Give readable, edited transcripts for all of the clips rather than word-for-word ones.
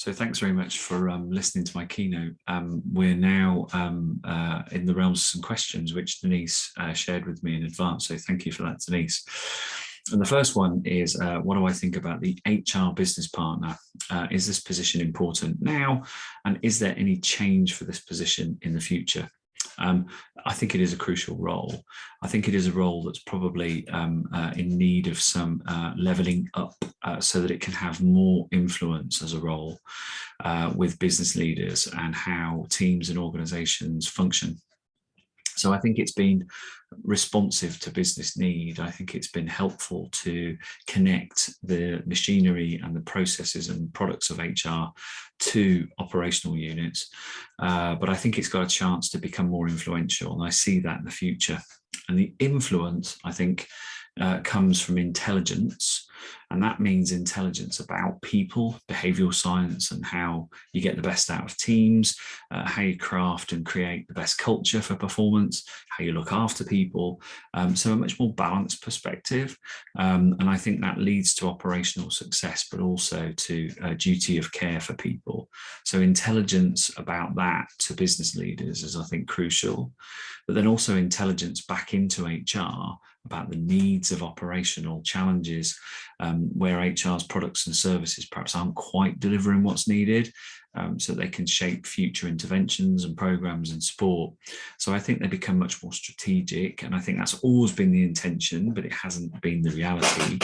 So thanks very much for listening to my keynote. We're now in the realms of some questions which Denise shared with me in advance. So thank you for that, Denise. And the first one is, what do I think about the HR business partner? Is this position important now? And is there any change for this position in the future? I think it is a crucial role. I think it is a role that's probably in need of some leveling up so that it can have more influence as a role with business leaders and how teams and organizations function. So I think it's been responsive to business need. I think it's been helpful to connect the machinery and the processes and products of HR to operational units. But I think it's got a chance to become more influential, and I see that in the future. And the influence, I think, comes from intelligence, and that means intelligence about people, behavioral science, and how you get the best out of teams, how you craft and create the best culture for performance, how you look after people. So a much more balanced perspective. And I think that leads to operational success, but also to a duty of care for people. So intelligence about that to business leaders is, I think, crucial. But then also intelligence back into HR about the needs of operational challenges where HR's products and services perhaps aren't quite delivering what's needed, so they can shape future interventions and programs and support. So I think they become much more strategic, and I think that's always been the intention, but it hasn't been the reality.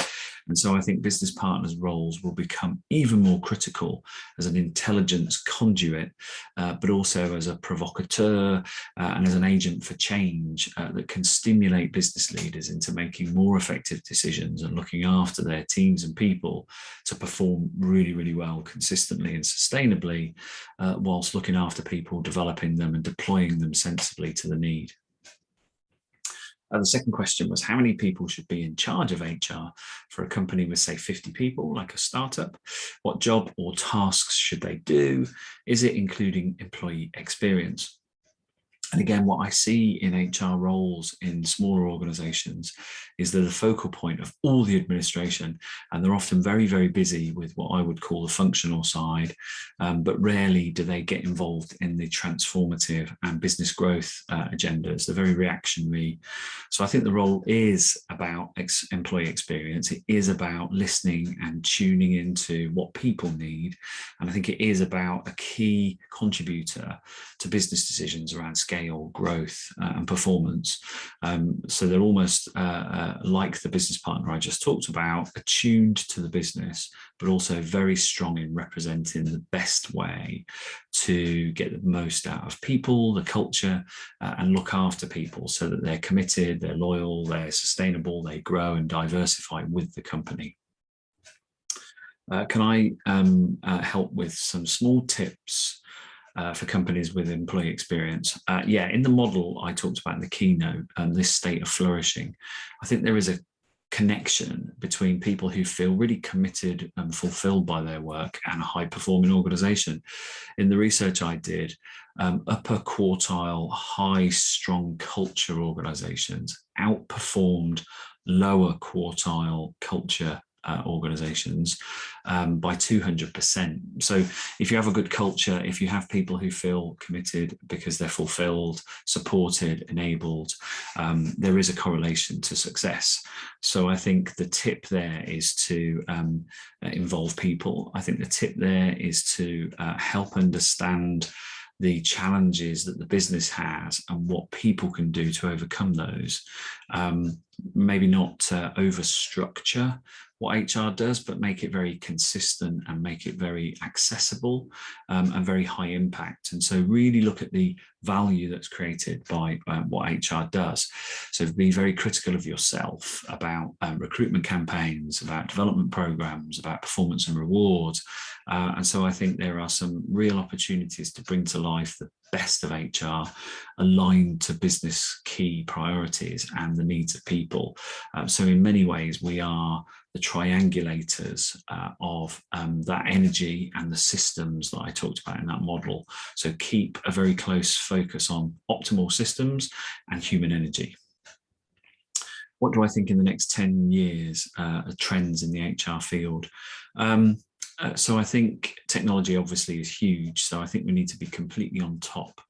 And so I think business partners' roles will become even more critical as an intelligence conduit, but also as a provocateur and as an agent for change that can stimulate business leaders into making more effective decisions and looking after their teams and people to perform really, really well consistently and sustainably, whilst looking after people, developing them and deploying them sensibly to the need. The second question was, how many people should be in charge of HR for a company with, say, 50 people, like a startup? What job or tasks should they do? Is it including employee experience? And again, what I see in HR roles in smaller organizations is they're the focal point of all the administration, and they're often very, very busy with what I would call the functional side, but rarely do they get involved in the transformative and business growth agendas. They're very reactionary. So I think the role is about employee experience. It is about listening and tuning into what people need. And I think it is about a key contributor to business decisions around scale, growth, and performance. So they're almost like the business partner I just talked about, attuned to the business, but also very strong in representing the best way to get the most out of people, the culture, and look after people so that they're committed, they're loyal, they're sustainable, they grow and diversify with the company. Can I help with some small tips for companies with employee experience? Yeah, in the model I talked about in the keynote, this state of flourishing, I think there is a connection between people who feel really committed and fulfilled by their work and a high-performing organization. In the research I did, upper quartile, high, strong culture organizations outperformed lower quartile culture organizations by 200%. So if you have a good culture, if you have people who feel committed because they're fulfilled, supported, enabled, there is a correlation to success. So I think the tip there is to involve people. I think the tip there is to help understand the challenges that the business has and what people can do to overcome those. Maybe not over-structure what HR does, but make it very consistent and make it very accessible and very high impact. And so really look at the value that's created by what HR does. So be very critical of yourself about recruitment campaigns, about development programs, about performance and rewards. And so I think there are some real opportunities to bring to life the best of HR aligned to business key priorities and the needs of people. So in many ways, we are the triangulators of that energy and the systems that I talked about in that model. So keep a very close focus on optimal systems and human energy. What do I think in the next 10 years are trends in the HR field? So I think technology obviously is huge. So I think we need to be completely on top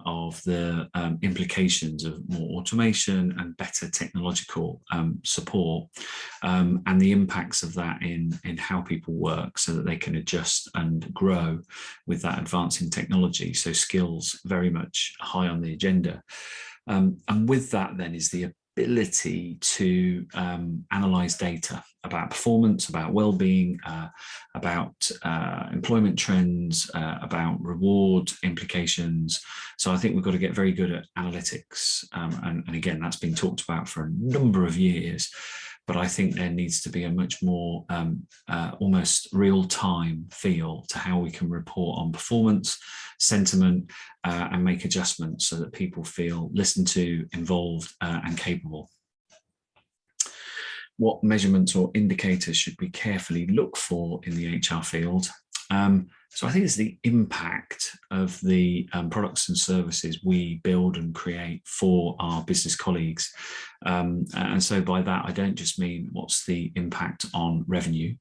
of the implications of more automation and better technological support, and the impacts of that in how people work, so that they can adjust and grow with that advancing technology. So skills very much high on the agenda. And with that then is the ability to analyze data about performance, about well-being, about employment trends, about reward implications. So I think we've got to get very good at analytics. And again, that's been talked about for a number of years. But I think there needs to be a much more almost real-time feel to how we can report on performance, sentiment, and make adjustments so that people feel listened to, involved, and capable. What measurements or indicators should we carefully look for in the HR field? So I think it's the impact of the products and services we build and create for our business colleagues. And so by that, I don't just mean what's the impact on revenue,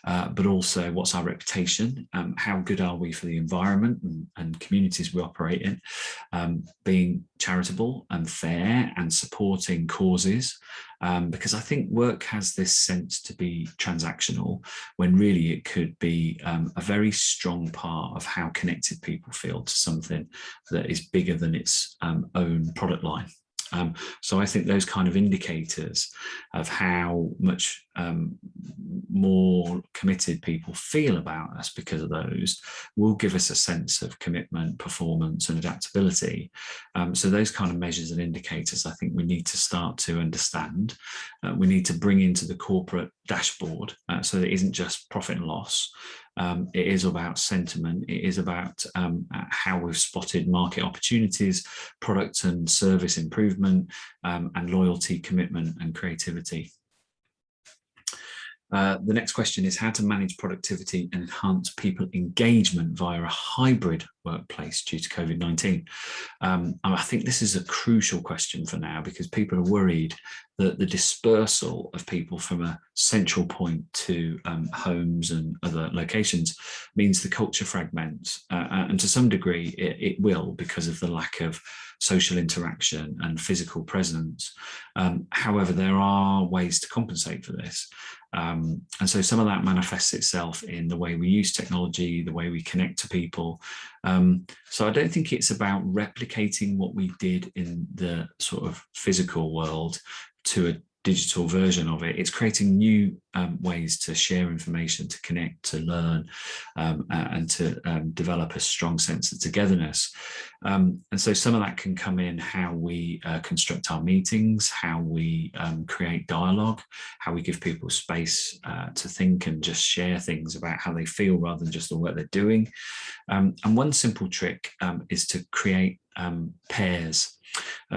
but also what's our reputation, how good are we for the environment and communities we operate in, being charitable and fair and supporting causes, because I think work has this sense to be transactional when really it could be a very strong part of how connected people feel to something that is bigger than its own product line. So I think those kind of indicators of how much more committed people feel about us because of those will give us a sense of commitment, performance, and adaptability. So those kind of measures and indicators, I think we need to start to understand. We need to bring into the corporate dashboard so that it isn't just profit and loss. It is about sentiment. It is about how we've spotted market opportunities, product and service improvement, and loyalty, commitment, and creativity. The next question is how to manage productivity and enhance people engagement via a hybrid workplace due to COVID-19. I think this is a crucial question for now, because people are worried that the dispersal of people from a central point to homes and other locations means the culture fragments. And to some degree, it will, because of the lack of social interaction and physical presence. However, there are ways to compensate for this. And so some of that manifests itself in the way we use technology, the way we connect to people. So I don't think it's about replicating what we did in the sort of physical world to a digital version of it. It's creating new ways to share information, to connect, to learn, and to develop a strong sense of togetherness. And so some of that can come in how we construct our meetings, how we create dialogue, how we give people space to think and just share things about how they feel rather than just the work they're doing. And one simple trick is to create pairs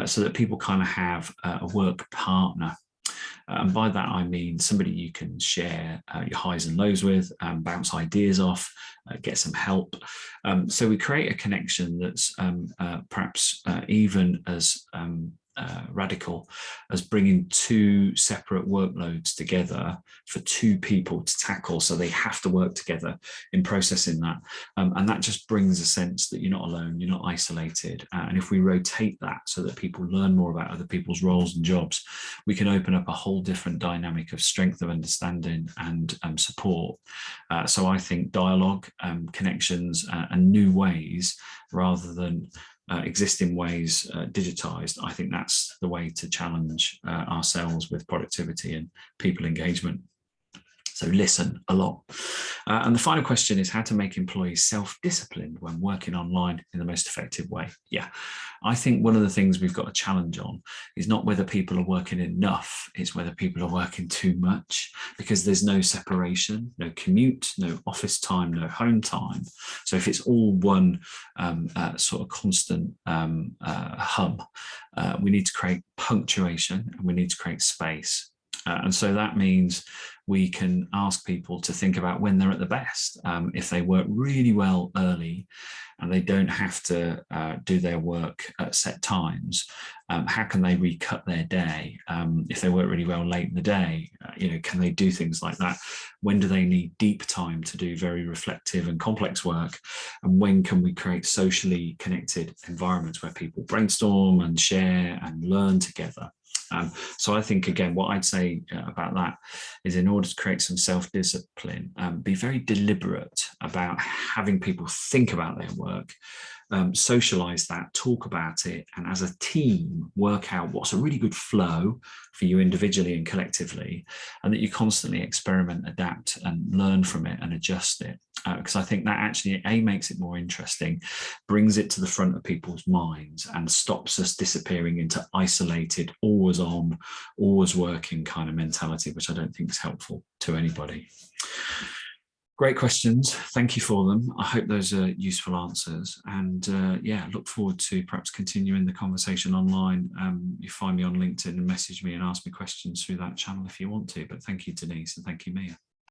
so that people kind of have a work partner. And by that, I mean somebody you can share your highs and lows with, bounce ideas off, get some help. So we create a connection that's perhaps even as radical as bringing two separate workloads together for two people to tackle, so they have to work together in processing that, and that just brings a sense that you're not alone, you're not isolated. And if we rotate that so that people learn more about other people's roles and jobs, we can open up a whole different dynamic of strength of understanding and support. So I think dialogue, connections, and new ways rather than existing ways digitized, I think that's the way to challenge ourselves with productivity and people engagement. So listen a lot. And the final question is how to make employees self-disciplined when working online in the most effective way. Yeah, I think one of the things we've got a challenge on is not whether people are working enough, it's whether people are working too much, because there's no separation, no commute, no office time, no home time. So if it's all one sort of constant hum, we need to create punctuation and we need to create space. And so that means we can ask people to think about when they're at the best. If they work really well early and they don't have to do their work at set times, how can they recut their day? If they work really well late in the day, can they do things like that? When do they need deep time to do very reflective and complex work? And when can we create socially connected environments where people brainstorm and share and learn together? So I think, again, what I'd say about that is, in order to create some self-discipline, be very deliberate about having people think about their work, socialize that, talk about it, and as a team work out what's a really good flow for you individually and collectively, and that you constantly experiment, adapt, and learn from it and adjust it. Because I think that actually, A, makes it more interesting, brings it to the front of people's minds, and stops us disappearing into isolated, always on, always working kind of mentality, which I don't think is helpful to anybody. Great questions. Thank you for them. I hope those are useful answers. And look forward to perhaps continuing the conversation online. You find me on LinkedIn and message me and ask me questions through that channel if you want to. But thank you, Denise, and thank you, Mia.